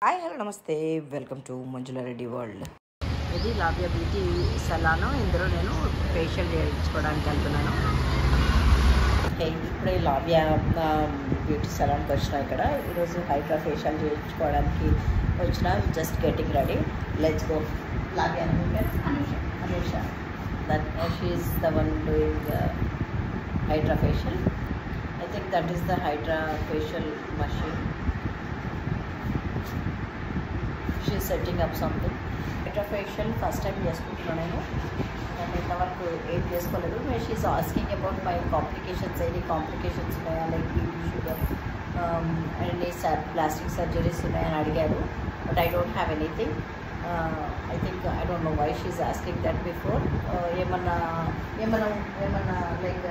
Hi hello నమస్తే welcome to Manjula Reddy world. ఇది లావ్య beauty సలాను. ఇందులో నేను ఫేషియల్ చేయించుకోవడానికి వెళ్తున్నాను. ఇప్పుడే లావ్య బ్యూటీ సలాన్కి వచ్చిన. ఇక్కడ ఈరోజు హైడ్రా ఫేషియల్ చేయించుకోవడానికి వచ్చిన. Just getting ready. Let's go. Lavya Anusha that she is the one doing hydra facial. I think that is the hydra facial machine. She setting up something. Hydra facial first time చేసుకుంటున్నాను నేను ఇంతవరకు ఏం చేసుకోలేదు. She is asking about my complications. Any complications ఉన్నాయా, like BP, sugar, any plastic surgeries ఉన్నాయని అడిగారు. But I don't have anything. I think I don't know why she is asking that before. ఏమన్నా like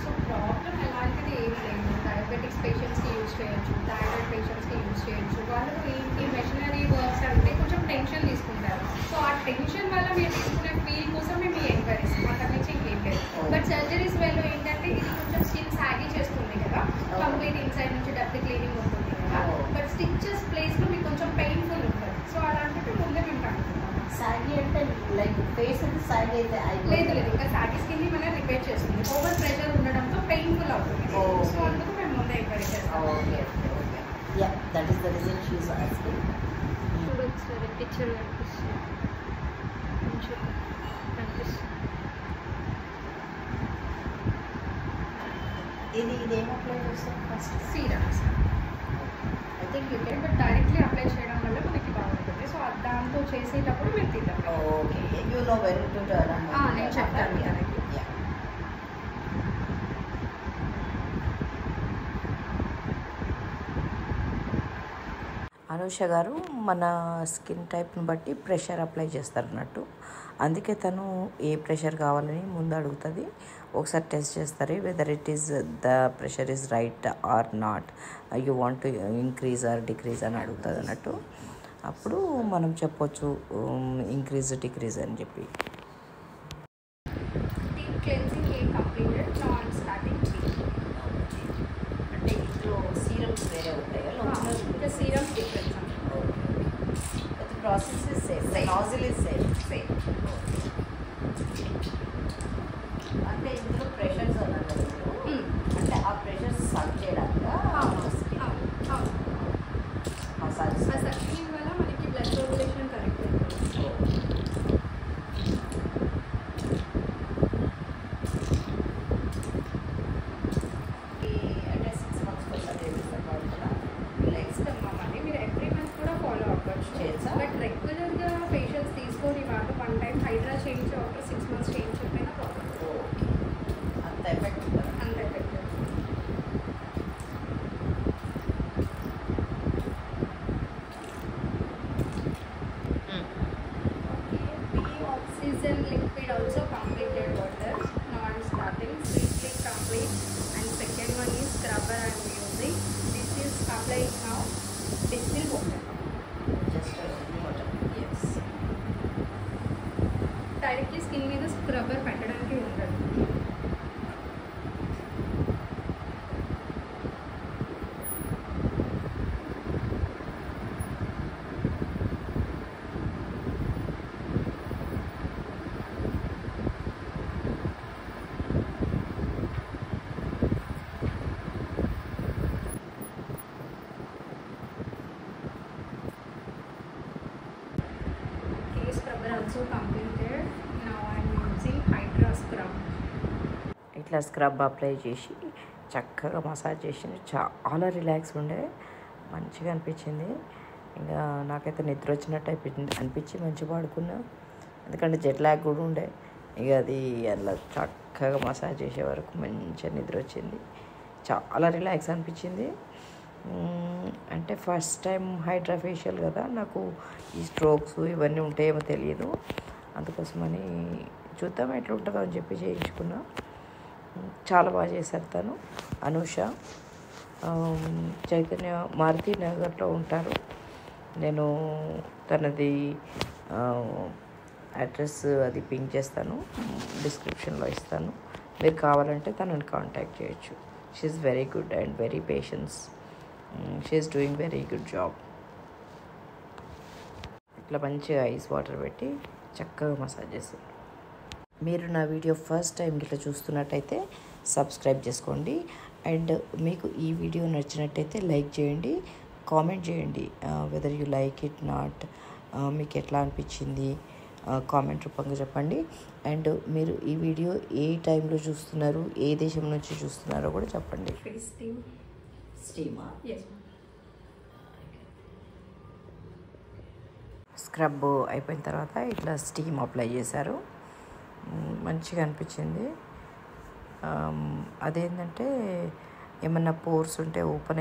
so problem ఎలాంటిది ఏమి లేదు. Diabetics పేషెంట్స్కి use చేయొచ్చు, thyroid పేషెంట్స్కి యూజ్ చేయొచ్చు. వాళ్ళు ఈ మెషినరీ వర్క్స్ అంటే కొంచెం టెన్షన్ తీసుకుంటారు. సో ఆ టెన్షన్ వల్ల మీరు తీసుకునే ఫీల్ కోసం మేము ఈ ఎంక్వైరీస్ అంతకు మించి ఇంకేం లేదు. బట్ సర్జరీస్ వేలో ఏంటంటే ఇది కొంచెం స్కిన్ సాగి చేస్తుంది కదా, కంప్లీట్ ఇన్సైడ్ నుంచి డెప్త్ క్లీనింగ్ ఉంటుంది కదా. బట్ స్టిచెస్ ప్లేస్లో మీకు కొంచెం పెయిన్ఫుల్ ఉంటుంది. సో అలాంటివి ముందే మేము కనుక్కుంటాం. సాగి అంటే లైక్ ఫేస్ అయితే సాగి అయితే లేదు ఇంకా సాగి స్కిన్ని మనం రిపేర్ చేస్తుంది. ఓవర్ ప్రెషర్ ఉండడంతో పెయిన్ఫుల్ అవుతుంది. సో అందుకు మేము ముందే ఎంకరేజ్ చేస్తాం. Okay okay. Ya, that is the reason she is asking. చూడొచ్చు సరే, పిక్చర్ కనిపిస్తుంది. ఇదేం అప్లై చేస్తాం first? Serums I think you but directly apply చేయడం వల్ల మనకి బాగుంటుంది. సో దాంతో చేసేటప్పుడు మీరు తిద్దాం. Okay, you know when to turn. నేను చెప్తాను తనకి. అనుష గారు మన స్కిన్ టైప్ని బట్టి ప్రెషర్ అప్లై చేస్తారు అన్నట్టు. అందుకే తను ఏ ప్రెషర్ కావాలని ముందు అడుగుతుంది. ఒకసారి టెస్ట్ చేస్తారు whether it is the pressure is right are not, you want to increase or decrease అని అడుగుతుంది అన్నట్టు. అప్పుడు మనం చెప్పొచ్చు ఇంక్రీజ్ డిక్రీజ్ అని చెప్పి. Deep cleansing A completed. Now I'm starting అంటే ఇందులో సీరమ్స్ వేరే ఉంటాయా? ఇంకా serums difference process is same, the nozzle is same. అంటే ఇందులో ప్రెషర్స్ అన్నారు కదా మీరు. అంటే ఆ ప్రెషర్స్ సర్వ్ చేయడానికి మసాజ్ దీనివల్ల మనకి బ్లడ్ సర్క్యులేషన్ కరెక్ట్ అవుతుంది. అంటే 6 months ఒకసారి చేపిస్తారు కదా. ఇస్తామమ్మా, మీరు ఎవ్రీ మంత్ కూడా ఫాలో అవ్వచ్చు. చేయొచ్చా? బట్ రెగ్యులర్గా ఫేషియల్స్ తీసుకొని వాళ్ళు 1 time హైడ్రా చేయించి ఆఫ్టర్ 6 months చేయించకపోయినా ప్రాబ్లం. అంత ఎఫెక్ట్ ఉంటుంది. అంత effect. Oxygen liquid also completed water. Now I'm starting sweetly complete, and second one is scrubber I'm using. This is applied now distilled water. Just water. Yes. Directly skin మీద scrubber పెట్టడానికి ఉండదు. Scrubber also completed. Now I'm using Hydra scrub. ఇట్లా scrub apply చేసి చక్కగా massage చేసి చాలా relax ఉండే, మంచిగా అనిపించింది. ఇంకా నాకైతే నిద్ర వచ్చినట్టు అనిపించి మంచిగా పడుకున్నా. ఎందుకంటే జెట్ లాగ్ కూడా ఉండే. ఇక అది అలా చక్కగా మసాజ్ చేసే వరకు మంచిగా నిద్ర వచ్చింది. చాలా రిలాక్స్ అనిపించింది. అంటే ఫస్ట్ టైం హైడ్రా ఫేషియల్ కదా, నాకు ఈ స్ట్రోక్స్ ఇవన్నీ ఉంటాయేమో తెలియదు. అందుకోసమని చూద్దాం ఎట్లా ఉంటుందో అని చెప్పి చేయించుకున్నా. చాలా బాగా చేశారు తను. అనుష చైతన్య మారుతి నగర్లో ఉంటారు. నేను తనది అడ్రస్ అది పింక్ చేస్తాను, డిస్క్రిప్షన్లో ఇస్తాను. మీరు కావాలంటే తనని కాంటాక్ట్ చేయొచ్చు. She is very good and very patience. She is doing very good job. ఇట్లా మంచిగా ఐస్ వాటర్ పెట్టి చక్కగా మసాజ్ చేస్తారు. మీరు నా వీడియో ఫస్ట్ టైం ఇట్లా చూస్తున్నట్టయితే సబ్స్క్రైబ్ చేసుకోండి. అండ్ మీకు ఈ వీడియో నచ్చినట్టయితే లైక్ చేయండి, కామెంట్ చేయండి. Whether you like it not, మీకు ఎట్లా అనిపించింది కామెంట్ రూపంగా చెప్పండి. అండ్ మీరు ఈ వీడియో ఏ టైంలో చూస్తున్నారు, ఏ దేశం నుంచి చూస్తున్నారో కూడా చెప్పండి. Face steam. స్టీమా? ఎస్. స్క్రబ్ అయిపోయిన తర్వాత ఇట్లా స్టీమ్ అప్లై చేశారు. మంచిగా అనిపించింది. అదేంటంటే ఏమన్నా పోర్స్ ఉంటే ఓపెన్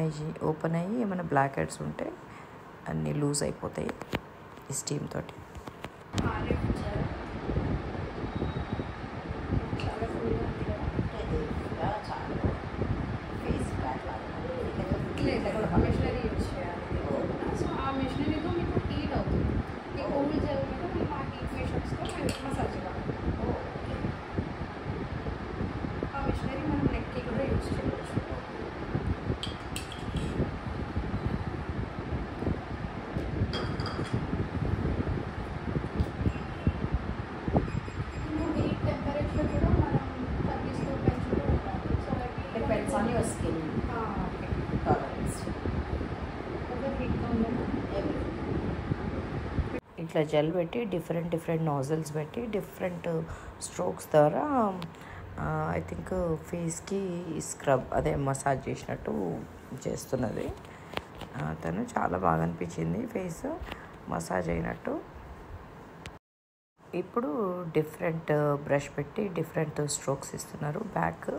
అయ్యి ఏమైనా బ్లాక్ హెడ్స్ ఉంటే అన్నీ లూజ్ అయిపోతాయి ఈ స్టీమ్ తోటి. మిషనరీ యూజ్ చేయాలి. సో ఆ మిషనరీతో మీకు హీట్ అవుతుంది. ఈ ఓల్డ్ జెల్ మీద మీకు ఆ హీట్ మిషన్స్తో మసాజ్ ఇవ్వాలి. ఆ మిషనరీ మనం నెక్కి కూడా యూజ్ చేయవచ్చు. హీట్ టెంపరేచర్ కూడా మనం తగ్గిస్తూ పెంచుతూ ఉండాలి. So depends on your skin tolerance. ఇట్లా జెల్ పెట్టి డిఫరెంట్ నాజల్స్ పెట్టి డిఫరెంట్ స్ట్రోక్స్ ద్వారా ఐ థింక్ ఫేస్కి స్క్రబ్ అదే మసాజ్ చేసినట్టు చేస్తున్నది. తను చాలా బాగా అనిపించింది ఫేస్ మసాజ్ అయినట్టు. ఇప్పుడు డిఫరెంట్ బ్రష్ పెట్టి డిఫరెంట్ స్ట్రోక్స్ ఇస్తున్నారు. Back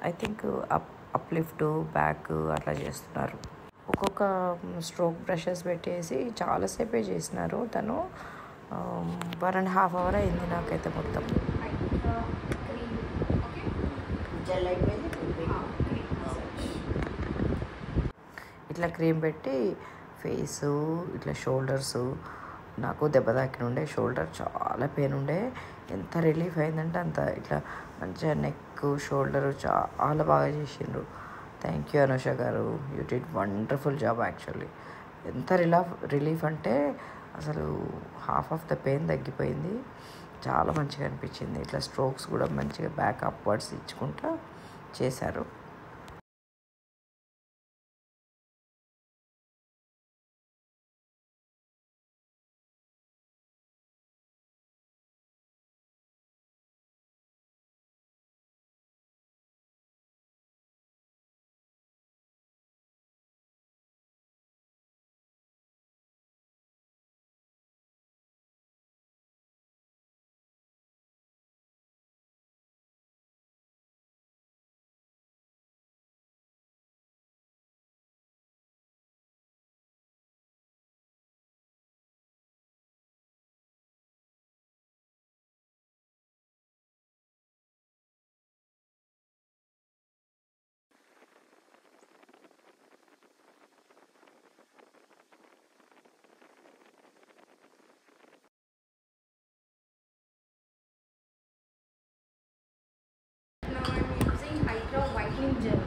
I think uplift back అట్లా చేస్తున్నారు. ఒక్కొక్క స్ట్రోక్ బ్రషెస్ పెట్టేసి చాలాసేపే చేసినారు. తను 1.5 hours అయింది నాకైతే మొత్తం. జెల్ అయిపోయింది. ఇట్లా క్రీమ్ పెట్టి ఫేసు ఇట్లా షోల్డర్స్ నాకు దెబ్బ తాకిన ఉండే, షోల్డర్ చాలా పెయిన్ ఉండే. ఎంత రిలీఫ్ అయిందంటే అంత. ఇట్లా మంచిగా నెక్ షోల్డర్ చాలా బాగా చేసిండ్రు. థ్యాంక్ యూ అనుష గారు, you did wonderful job actually. ఎంత రిలీఫ్ అంటే అసలు హాఫ్ ఆఫ్ ద పెయిన్ తగ్గిపోయింది. చాలా మంచిగా అనిపించింది. ఇట్లా స్ట్రోక్స్ కూడా మంచిగా బ్యాక్ అప్వర్డ్స్ ఇచ్చుకుంటా చేశారు. Whitening gel.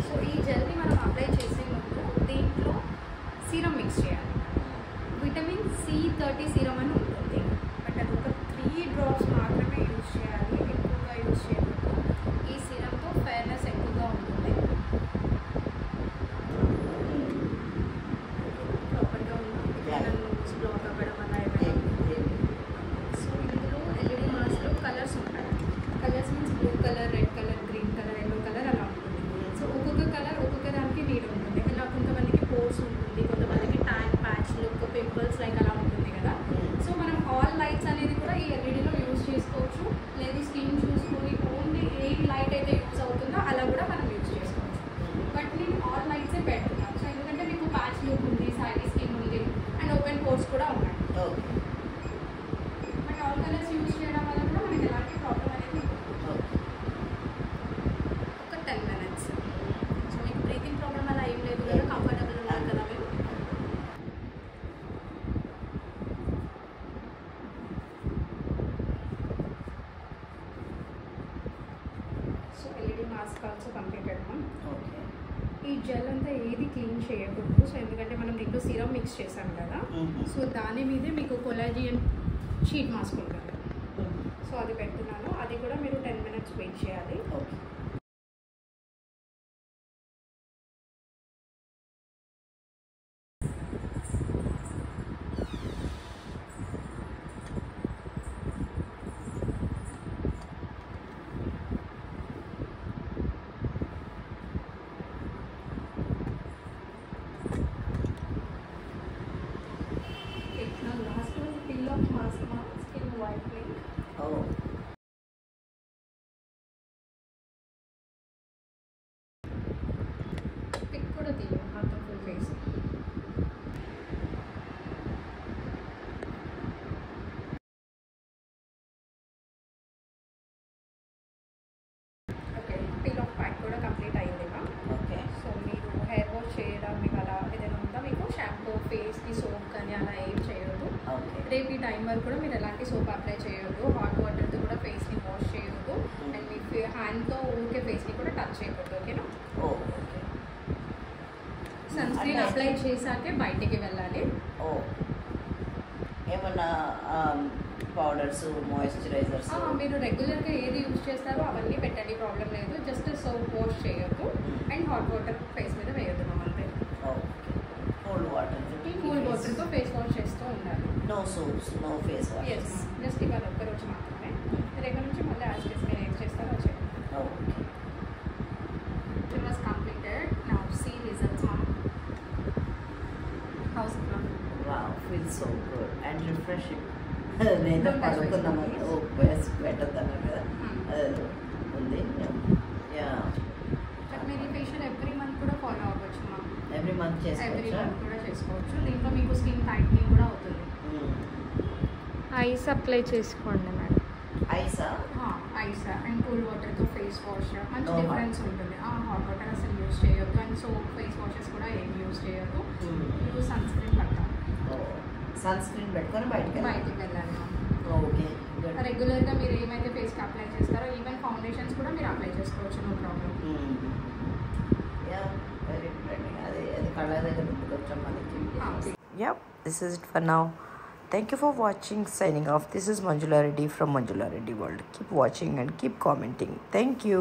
సో ఈ జెల్ని మనం అప్లై చేసే ముందు దీంట్లో సీరం మిక్స్ చేయాలి. విటమిన్ C30 సీరం అని ఉంటుంది. బట్ అది ఒక 3 drops మాత్రమే యూజ్ చేయాలి, ఎక్కువగా యూజ్ చేయకూడదు. ఈ సీరంతో ఫెయిర్నెస్ ఎక్కువగా ఉంటుంది. ప్రాపర్గా ఉంది బ్లాక్ అవ్వడం వల్ల ఏమైనా. సో ఇందులో LED మాస్క్లో కలర్స్ ఉంటాయి. Colours means blue colour, red colour, green colour, yellow colour అలా ఉంటుంది. సో ఒక్కొక్క కలర్ ఒక్కొక్క దానికి నీడ్ ఉంటుంది. ఇలా కొంతమందికి పోర్స్ ఉంటుంది, కొంతమందికి tan patch look, pimples like అలా ఉంటుంది కదా. సో మనం ఆల్ లైట్స్ అనేది కూడా ఈ ఎల్ఈడీలో యూజ్ చేసుకోవచ్చు. లేదు స్కిన్ చూసుకొని ఓన్లీ ఏ లైట్ అయితే యూజ్ అవుతుందో అలా కూడా మనం యూజ్ చేసుకోవచ్చు. బట్ నేను ఆల్ లైట్సే పెడుతున్నాను. సో ఎందుకంటే మీకు ప్యాచ్ లుక్ ఉంది, సారీ స్కిన్ ఉంది, అండ్ ఓపెన్ పోర్స్ కూడా ఉన్నాయి. బట్ ఆల్ కలర్స్ యూజ్ చేయడం వల్ల కూడా మనకి ఎలాంటి ప్రాబ్లం అనేది ఒక 10 minutes. సో మీకు బ్రీతింగ్ ప్రాబ్లం అలా ఏం లేదు కదా, కంఫర్టబుల్ ఉన్నారు కదా మీరు. So LED mask also completed. ఈ జెల్ అంతా ఏది క్లీన్ చేయకూడదు. సో ఎందుకంటే మనం దీంట్లో సిరమ్ మిక్స్ చేసాం కదా, సో దాని మీదే మీకు కొలాజియన్ షీట్ మాస్క్ ఉంటుంది. సో అది పెడుతున్నాను. అది కూడా మీరు 10 minutes వెయిట్ చేయాలి. Okay. Last peel off mask skin whitening. Pic కూడా తీయం మొత్తం full face. Okay, peel off pack కూడా కంప్లీట్ అయింది మ్యామ్. ఓకే. సో మీరు హెయిర్ వాష్ చేయడం మీకు అలా ఏదైనా ఉందా మీకు? షాంపూ, ఫేస్కి సోప్ కానీ అలా ఏం చేయొద్దు. ఓకే. రేపు ఈ టైం వరకు కూడా మీరు ఎలాంటి సోప్ అప్లై చేయొద్దు. హాట్ వాటర్తో కూడా ఫేస్ని వాష్ చేయొద్దు. అండ్ మీ హ్యాండ్తో ఊరికే ఫేస్ని కూడా టచ్ చేయకూడదు. ఓకేనా? ఓకే. సన్ స్క్రీన్ అప్లై చేశాకే బయటికి వెళ్ళాలి. ఏమన్నా పౌడర్స్, మాయిశ్చరైజర్స్? మీరు రెగ్యులర్గా ఏది యూజ్ చేస్తారో అవన్నీ పెట్టండి, ప్రాబ్లం లేదు. జస్ట్ సోప్ వాష్ చేయొద్దు అండ్ హాట్ వాటర్ ఫేస్ మీద వేయొద్దు మ్యామ్, అంతే. కోల్డ్ వాటర్, కూల్ వాటర్తో ఫేస్ వాష్ చేస్తూ ఉండాలి. No soaps, no face wash. Yes ma'am, just ఇవాళ ఒక్కరోజు మాత్రమే. రేపు నుంచి మళ్ళీ యాజ్ చేసి మీరు ఏం చేస్తారో చేయండి. Okay. It was completed. Now see results, ma'am. How's it, ma'am? Wow, feels so good and refreshing. నేను Don't touch పడుకున్నాము. my ఓ బెస్ట్ బెటర్ తన కదా ఉంది. యా, బట్ మీరు ఈ ఫేషియల్ ఎవ్రీ మంత్ కూడా ఫాలో అవ్వచ్చు మ్యామ్. ఎవ్రీ మంత్ ఎవ్రీ చేసుకోవచ్చా? మంత్ కూడా చేసుకోవచ్చు. దీంట్లో మీకు స్కిన్ టైట్నింగ్ కూడా అవుతుంది. ఐస్ అప్లై చేసుకోండి మేడం. ఐసా? ఐస్ అండ్ కూల్ వాటర్తో ఫేస్ వాష్ మంచి No, డిఫరెన్స్ ఉంటుంది. హాట్ వాటర్ అసలు యూజ్ చేయొద్దు అండ్ సోప్ ఫేస్ వాషెస్ కూడా ఏం యూజ్ చేయొద్దు. మీరు సన్ స్క్రీన్ పట్టాలి, సన్ స్క్రీన్ పెట్టుకొని బయటకి బయటికి వెళ్ళాలి మ్యామ్. ఓకే. రెగ్యులర్గా మీరు ఏమైతే ఫేస్కి అప్లై చేస్తారో ఈవెన్ ఫౌండేషన్స్ కూడా మీరు అప్లై చేసుకోవచ్చు, no problem. Yeah, very good. అది కళ్ళ దగ్గర కొంచెం మనకి. Yep, this is it for now. Thank you for watching. Signing off. This is Manjula Reddy from Manjula Reddy World. Keep watching and keep commenting. Thank you.